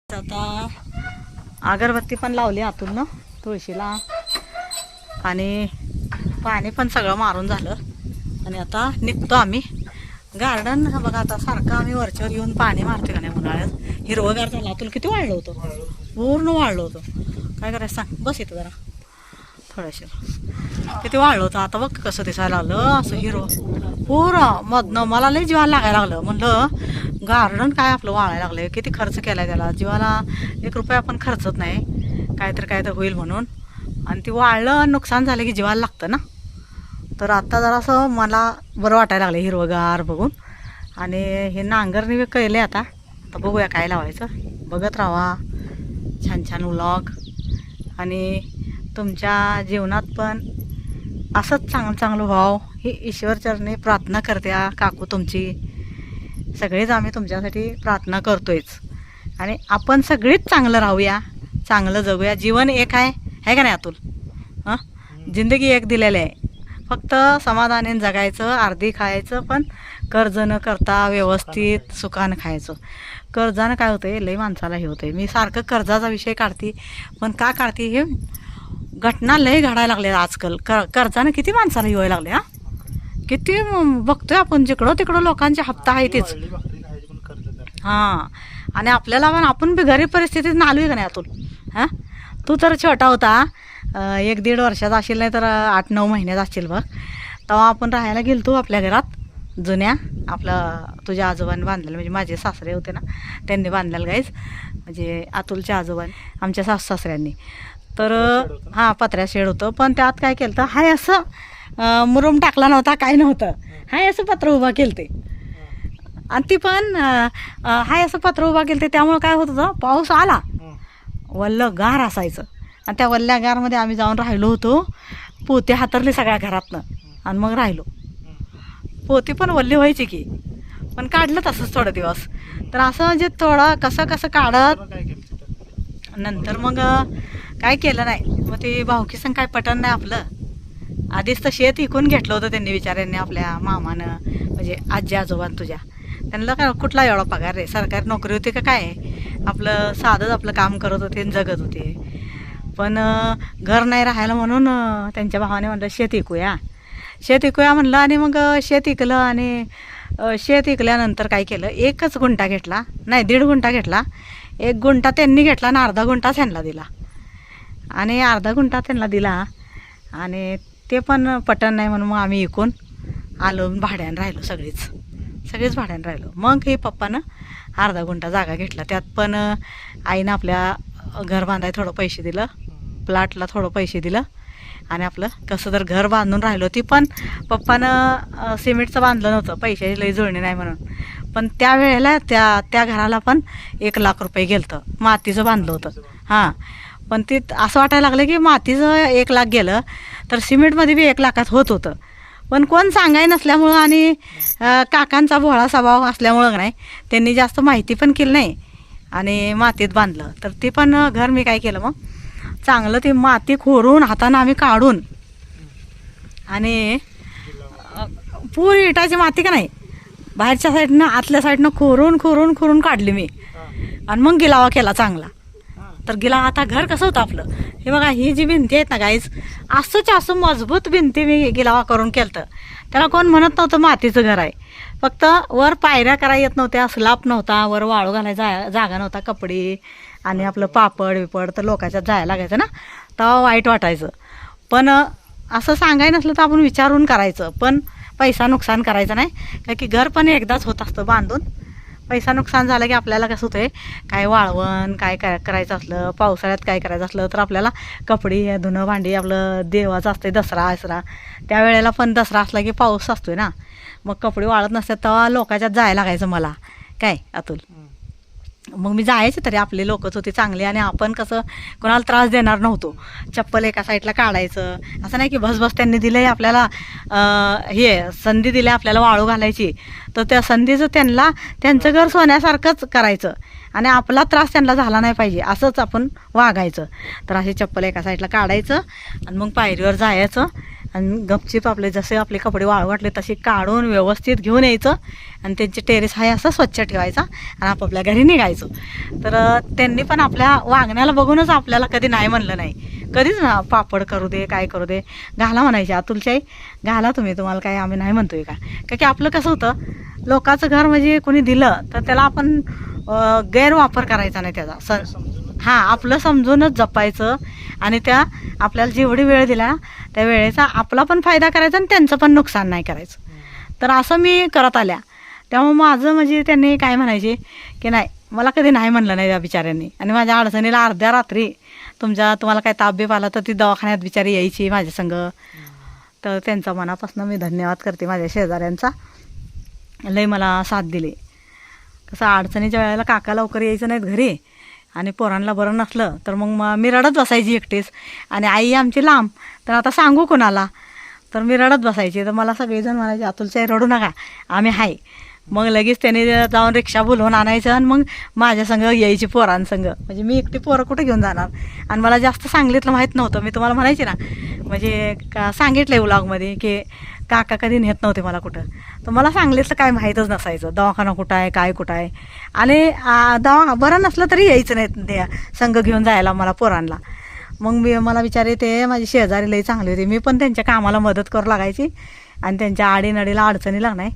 आता अगरबत्ती पण लावली आतून ना तुळशीला आणि पाणी पण सगळं मारून झालं आणि आता निघतो आम्ही. गार्डन बघा आता सारखं आम्ही वरच्यावर येऊन पाणी मारतो का नाही उन्हाळ्यात. हिरवगार झाला. तुला किती वाढलं होतं? पूर्ण वाढलं होतं. काय करायचं सांग. बस येतं जरा थोड्याशे किती वाढलं होतं. आता बघ कसं दिसायला लागलं असं हिरवं पुरं मधनं. मला लई जीवाला लागायला लागलं. म्हणलं गार्डन काय आपलं वाळायला लागलं. किती खर्च केला आहे त्याला. जीवाला 1 रुपया आपण खर्चत नाही. काहीतरी होईल म्हणून. आणि ती वाळलं नुकसान झालं की जीवाला लागतं ना. तर आता जरासं मला बरं वाटायला लागलं हिरवगार बघून. आणि हे नांगरणी केले आता बघूया काय लावायचं. बघत राहा छान छान व्लॉग. आणि तुमच्या जीवनात पण असंच चांगलं व्हावं ही ईश्वरचरणी प्रार्थना करते. काकू तुमची सगळेच आम्ही तुमच्यासाठी प्रार्थना करतोयच. आणि आपण सगळीच चांगलं राहूया, चांगलं जगूया. जीवन एक आहे का नाही अतुल? हां, जिंदगी एक दिलेली आहे. फक्त समाधानाने जगायचं, अर्धी खायचं, पण कर्ज न करता व्यवस्थित सुखानं खायचं. कर्जानं काय होतंय, लई माणसाला हे होतंय. मी सारखं कर्जाचा विषय काढते, पण का काढते हे घटना लई घडायला लागले आजकाल. कर्जानं किती माणसाला येवायला लागले. किती बघतोय आपण जिकडं तिकडं लोकांचे हप्ता आहे तेच. हां, आणि आपल्याला पण आपण बी गरीब परिस्थितीत आलो आहे का नाही अतुल? हां, तू तर छोटा होता, 1-1.5 वर्षाचा असेल, नाही तर 8-9 महिन्याचा असेल बघ. तेव्हा आपण राहायला गेलतो आपल्या घरात जुन्या. आपलं तुझ्या आजोबांनी बांधलेलं, म्हणजे माझे सासरे होते ना त्यांनी बांधलेलं गाईज. म्हणजे अतुलच्या आजोबांनी, आमच्या सासऱ्यांनी. तर हां, पत्र्या शेड होतं. पण त्यात काय केलं तर हाय असं मुरुम टाकला नव्हता, काय नव्हतं. हाय असं पत्र उभा केलं ते. आणि ती पण हाय असं पत्र उभा केलं ते. त्यामुळं काय होत होतं, पाऊस आला वल्लं गार असायचं. आणि त्या वल्ल्या गारमध्ये आम्ही जाऊन राहिलो होतो. पोते हातरले सगळ्या घरातनं आणि मग राहिलो. पोती पण वल्ली व्हायची की, पण काढलं तसंच थोडं दिवस. तर असं म्हणजे थोडं कसं काढत नंतर मग काय केलं नाही. मग ते भाऊकी संग काय पटन नाही आपलं. आधीच तर शेत विकून घेतलं होतं त्यांनी, विचारांनी, आपल्या मामानं, म्हणजे आजी आजोबान तुझ्या. त्यांना काय कुठला एवढा पगार रे, सरकारी नोकरी होती का काय, आपलं साधंच आपलं काम करत होते आणि जगत होते. पण घर नाही राहायला म्हणून त्यांच्या भावाने म्हणलं शेत विकूया म्हणलं. आणि मग शेत विकलं. आणि शेत विकल्यानंतर काय केलं, 1 गुंठा घेतला, नाही 1.5 गुंठा घेतला. 1 गुंठा त्यांनी घेतला आणि अर्धा गुंठा त्यांना दिला. आणि अर्धा गुंठा त्यांना दिला आणि ते पण पटन नाही म्हणून मग आम्ही विकून आलो, भाड्यानं राहिलो. सगळेच भाड्यानं राहिलो. मग हे पप्पानं अर्धा गुंठा जागा घेतला. त्यात पण आईनं आपल्या घर बांधायला थोडं पैसे दिलं, प्लॉटला थोडं पैसे दिलं. आणि आपलं कसं तर घर बांधून राहिलो. ती पण पप्पानं सिमेंटचं बांधलं नव्हतं, पैशाची लई जुळणी नाही म्हणून. पण त्यावेळेला त्या घराला पण 1 लाख रुपये गेलं. मातीचं बांधलं होतं. हां, पण ते असं वाटायला लागलं की मातीचं 1 लाख गेलं तर सिमेंटमध्ये बी 1 लाखात होत होतं. पण कोण सांगाय नसल्यामुळं आणि काकांचा भोळा स्वभाव असल्यामुळं नाही, त्यांनी जास्त माहिती पण केली नाही आणि मातीत बांधलं. तर ते पण घर मी काय केलं, मग चांगलं ते माती खोरून हातानं आम्ही काढून, आणि पुरी इटाची माती का नाही, बाहेरच्या साईडनं आतल्या साईडनं खोरून काढली मी. आणि मग गिलावा केला चांगला. तर गिलावा आता घर कसं होतं आपलं, हे बघा, ही जी भिंती आहेत ना गाईज, असं मजबूत भिंती मी गिलावा करून केलं. त्याला कोण म्हणत नव्हतं मातीचं घर आहे. फक्त वर पायऱ्या करायला येत नव्हत्या, स्लाप नव्हता, वर वाळू घालायचा जागा नव्हता, कपडे आणि आपलं पापड विपड तर लोकांच्यात जायला लागायचं ना, तेव्हा वाईट वाटायचं. पण असं सांगायला नसलं तर आपण विचारून करायचं. पण पैसा नुकसान करायचं नाही, कारण की घर पण एकदाच होत असतं बांधून. पैसा नुकसान झाला की आपल्याला कसं होतंय, काय वाळवण काय करायचं असलं, पावसाळ्यात काय करायचं असलं तर आपल्याला कपडे धुणं भांडी, आपलं देवाचं असते दसरा त्यावेळेला पण दसरा असला की पाऊस असतोय ना, मग कपडे वाळत नसतात तेव्हा लोकांच्यात जायला लागायचं मला. काय अतुल, मग मी जायचे तरी आपले लोकच होते चांगले. आणि आपण कसं कोणाला त्रास देणार नव्हतो. चप्पल एका साईडला काढायचं, असं नाही की भसभस त्यांनी दिलं आहे आपल्याला, हे संधी दिली आपल्याला वाळू घालायची, तर त्या संधीचं त्यांचं घर सोन्यासारखंच करायचं आणि आपला त्रास त्यांना झाला नाही पाहिजे असंच आपण वागायचं. तर असे चप्पल एका साईडला काढायचं आणि मग पायरीवर जायचं आणि गपचीप आपले जसे आपले कपडे वाळू वाटले तसे काढून व्यवस्थित घेऊन यायचं आणि त्यांचे टेरेस आहे असं स्वच्छ ठेवायचा आणि आपापल्या घरी निघायचो. तर त्यांनी पण आपल्या वागण्याला बघूनच आपल्याला कधी नाही म्हणलं नाही, कधीच ना. पापड करू दे काय करू दे घाला म्हणायचे, अतुलच्याही घाला तुम्ही, तुम्हाला काय आम्ही नाही म्हणतोय का. की आपलं कसं होतं, लोकांचं घर म्हणजे कोणी दिलं तर त्याला आपण गैरवापर करायचा नाही त्याचा. हां, आपलं समजूनच जपायचं आणि त्या आपल्याला जेवढी वेळ दिला त्या वेळेचा आपला पण फायदा करायचा आणि त्यांचं पण नुकसान नाही करायचं. तर असं मी करत आल्या. त्यामुळे माझं म्हणजे त्यांनी काय म्हणायचे की नाही, मला कधी नाही म्हणलं नाही त्या बिचाऱ्यांनी. आणि माझ्या अडचणीला अर्ध्या रात्री तुम्हाला काय ताप बीप आला तर ती दवाखान्यात बिचारी यायची माझ्या संग. तर त्यांचा मनापासून मी धन्यवाद करते माझ्या शेजाऱ्यांचा. लय मला साथ दिली. कसं अडचणीच्या वेळेला काका लवकर यायचं नाहीत घरी आणि पोरांना बरं नसलं तर मग मी रडत बसायची एकटीच. आणि आई आमची लांब, तर आता सांगू कोणाला, तर मी रडत बसायची. तर मला सगळेजण म्हणायचे अतुलच्या रडू नका, आम्ही आहे. मग लगेच त्याने जाऊन रिक्षा बोलवून आणायचं आणि मग माझ्या संग यायची पोरांसंग. म्हणजे मी एकटी पोरं कुठे घेऊन जाणार. आणि मला जास्त सांगलीतलं माहीत नव्हतं. मी तुम्हाला म्हणायचे ना, म्हणजे सांगितलं आहे व्लॉगमध्ये की काका कधी नेत नव्हते मला कुठं. तर मला सांगलीतलं काय माहीतच नसायचं, दवाखाना कुठं आहे काय कुठं आहे. आणि बरं नसलं तरी यायचं नाही त्या संघ घेऊन जायला मला पोरांना. मग मला विचारे ते माझी शेजारी लई चांगली होती. मी पण त्यांच्या कामाला मदत करू लागायची आणि त्यांच्या आडीनडीला अडचणीला नाही,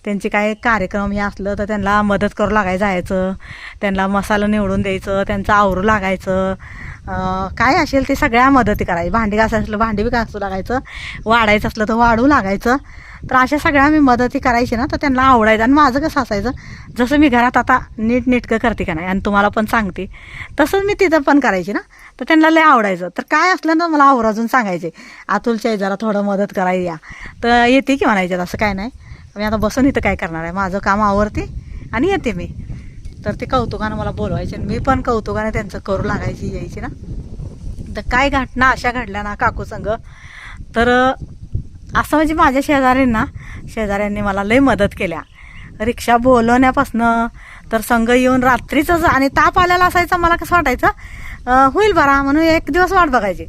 त्यांचे काय कार्यक्रम हे असलं तर त्यांना मदत करू जायचं, त्यांना मसाला निवडून द्यायचं, त्यांचं आवरू लागायचं, काय असेल ते सगळ्या मदती करायची. भांडी घासायचं असलं भांडी बी घासू लागायचं, वाढायचं असलं तर वाढू लागायचं. तर अशा सगळ्या मी मदती करायची ना, तर त्यांना आवडायचं. आणि माझं कसं असायचं, जसं मी घरात आता नीटनेटकं करते का नाही आणि तुम्हाला पण सांगते, तसंच मी तिथं पण करायची ना. तर त्यांना लय आवडायचं. तर काय असलं ना मला आवर्जून सांगायचे, अतुलच्या जरा थोडं मदत करायला या. तर येते की म्हणायचे, असं काय नाही. मी आता बसून इथं काय करणार आहे, माझं काम आवरते आणि येते मी. तर ते कौतुकानं मला बोलवायचे आणि मी पण कौतुकाने त्यांचं करू लागायची, यायची ना. तर काय घटना अशा घडल्या ना काकू संग, तर असं म्हणजे माझ्या शेजाऱ्यांनी मला लई मदत केल्या. रिक्षा बोलवण्यापासनं तर संघ येऊन रात्रीचंच, आणि ताप आलेला असायचा. मला कसं वाटायचं होईल बरा म्हणून एक दिवस वाट बघायची,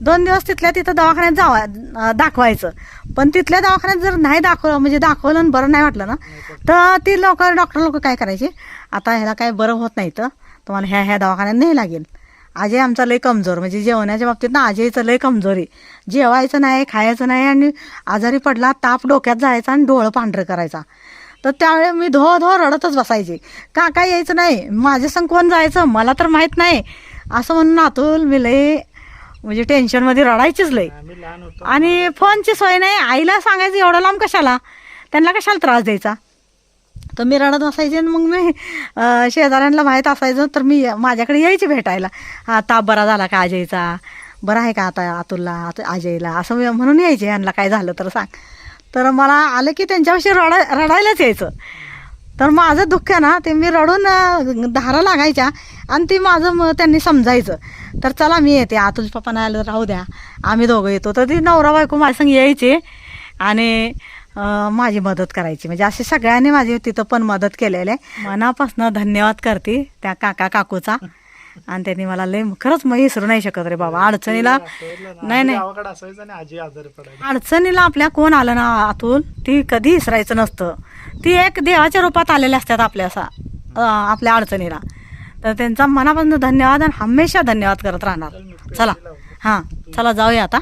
2 दिवस तिथल्या तिथं दवाखान्यात दाखवायचं. पण तिथल्या दवाखान्यात जर नाही दाखवलं आणि बरं नाही वाटलं ना, तर ती डॉक्टर लोक काय करायचे, आता ह्याला काय बरं होत नाही तर तुम्हाला ह्या दवाखान्यात नाही लागेल. अजय आमचा लय कमजोर, म्हणजे जेवणाच्या बाबतीत ना अजयचं लय कमजोरी. जेवायचं नाही, खायचं नाही, आणि आजारी पडला ताप डोक्यात जायचा आणि डोळं पांढरं करायचा. तर त्यावेळी मी धो रडतच बसायची, काय यायचं नाही, माझ्या संग कोण जायचं मला तर माहीत नाही असं म्हणून अतुल मी लय म्हणजे टेन्शनमध्ये रडायचीच लय. आणि फोनची सोय नाही, आईला सांगायचं एवढं लांब कशाला, त्यांना कशाला त्रास द्यायचा. तर मी रडत असायचे. आणि मग मी शेजाऱ्यांना माहीत असायचं तर मी माझ्याकडे यायची भेटायला. हा ताप बरा झाला का अजयचा, बरा आहे का आता अतुलला, अजयला, असं म्हणून यायचे. यांना काय झालं तर सांग. तर मला आलं की त्यांच्यापाशी रडायलाच यायचं. तर माझं दुःख ना ते मी रडून धारा लागायच्या आणि ती माझं त्यांनी समजायचं. तर चला मी येते, अतुल पप्पा नाही आलं तर राहू द्या, आम्ही दोघं येतो. तर ती नवरा बायको माझ्या संग यायचे आणि माझी मदत करायची. म्हणजे असे सगळ्यांनी माझी तिथं पण मदत केलेली आहे. मनापासून धन्यवाद करते त्या काकूचा. आणि त्यांनी मला लय खरंच मग विसरू नाही शकत रे बाबा. अडचणीला नाही अडचणीला आपल्या कोण आलं ना अतुल, ती कधी विसरायचं नसतं. ती एक देवाच्या रूपात आलेल्या असतात आपल्या अडचणीला. तर त्यांचा मनापासून धन्यवाद आणि हमेशा धन्यवाद करत राहणार. चला हां, चला जाऊया आता.